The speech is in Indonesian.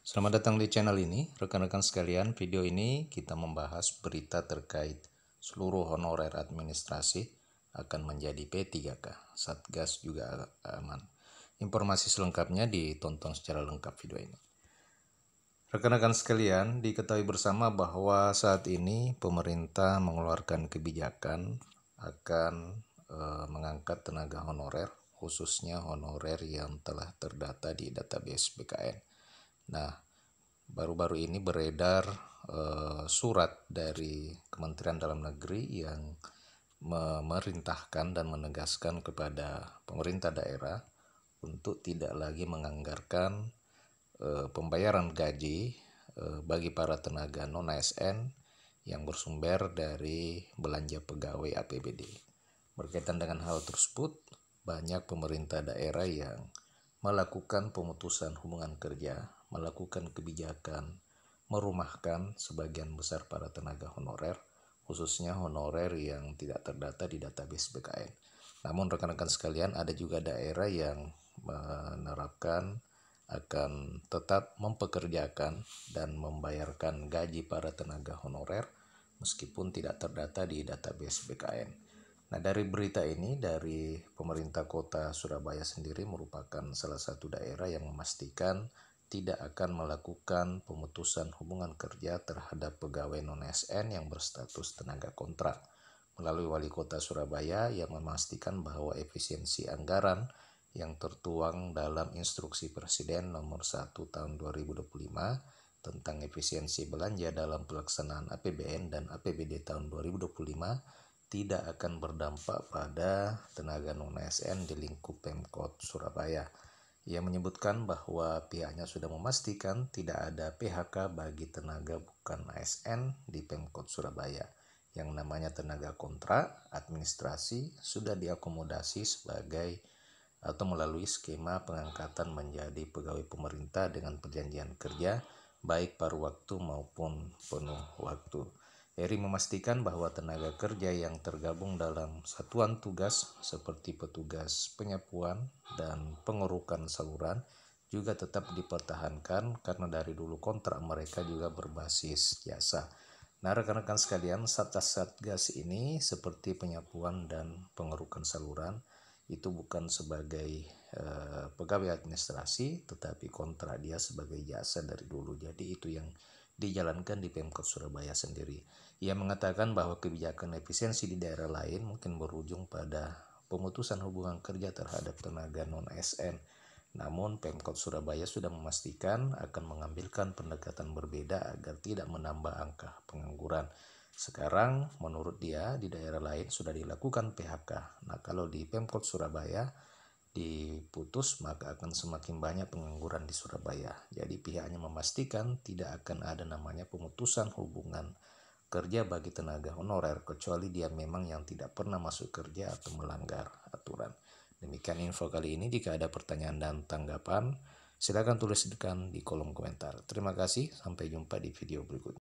Selamat datang di channel ini, rekan-rekan sekalian. Video ini kita membahas berita terkait seluruh honorer administrasi akan menjadi P3K. Satgas juga aman. Informasi selengkapnya ditonton secara lengkap video ini. Rekan-rekan sekalian, diketahui bersama bahwa saat ini pemerintah mengeluarkan kebijakan akan mengangkat tenaga honorer, khususnya honorer yang telah terdata di database BKN. Nah, baru-baru ini beredar surat dari Kementerian Dalam Negeri yang memerintahkan dan menegaskan kepada pemerintah daerah untuk tidak lagi menganggarkan pembayaran gaji bagi para tenaga non-ASN yang bersumber dari belanja pegawai APBD. Berkaitan dengan hal tersebut, banyak pemerintah daerah yang melakukan pemutusan hubungan kerja, melakukan kebijakan merumahkan sebagian besar para tenaga honorer, khususnya honorer yang tidak terdata di database BKN. Namun rekan-rekan sekalian, ada juga daerah yang menerapkan akan tetap mempekerjakan dan membayarkan gaji para tenaga honorer meskipun tidak terdata di database BKN. Nah, dari berita ini, dari pemerintah kota Surabaya sendiri merupakan salah satu daerah yang memastikan tidak akan melakukan pemutusan hubungan kerja terhadap pegawai non-ASN yang berstatus tenaga kontrak, melalui Wali Kota Surabaya yang memastikan bahwa efisiensi anggaran yang tertuang dalam Instruksi Presiden Nomor 1 Tahun 2025 tentang efisiensi belanja dalam pelaksanaan APBN dan APBD tahun 2025 tidak akan berdampak pada tenaga non-ASN di lingkup Pemkot Surabaya. Ia menyebutkan bahwa pihaknya sudah memastikan tidak ada PHK bagi tenaga bukan ASN di Pemkot Surabaya. Yang namanya tenaga kontrak administrasi sudah diakomodasi sebagai atau melalui skema pengangkatan menjadi pegawai pemerintah dengan perjanjian kerja baik paruh waktu maupun penuh waktu. Eri memastikan bahwa tenaga kerja yang tergabung dalam satuan tugas seperti petugas penyapuan dan pengurukan saluran juga tetap dipertahankan karena dari dulu kontrak mereka juga berbasis jasa. Nah, rekan-rekan sekalian, Satgas ini seperti penyapuan dan pengerukan saluran itu bukan sebagai pegawai administrasi, tetapi kontrak dia sebagai jasa dari dulu. Jadi itu yang dijalankan di Pemkot Surabaya sendiri. Ia mengatakan bahwa kebijakan efisiensi di daerah lain mungkin berujung pada pemutusan hubungan kerja terhadap tenaga non-ASN. Namun Pemkot Surabaya sudah memastikan akan mengambilkan pendekatan berbeda agar tidak menambah angka pengangguran. Sekarang menurut dia di daerah lain sudah dilakukan PHK. Nah, kalau di Pemkot Surabaya diputus maka akan semakin banyak pengangguran di Surabaya. Jadi pihaknya memastikan tidak akan ada namanya pemutusan hubungan kerja bagi tenaga honorer kecuali dia memang yang tidak pernah masuk kerja atau melanggar aturan. Demikian info kali ini. Jika ada pertanyaan dan tanggapan, silakan tuliskan di kolom komentar. Terima kasih, sampai jumpa di video berikutnya.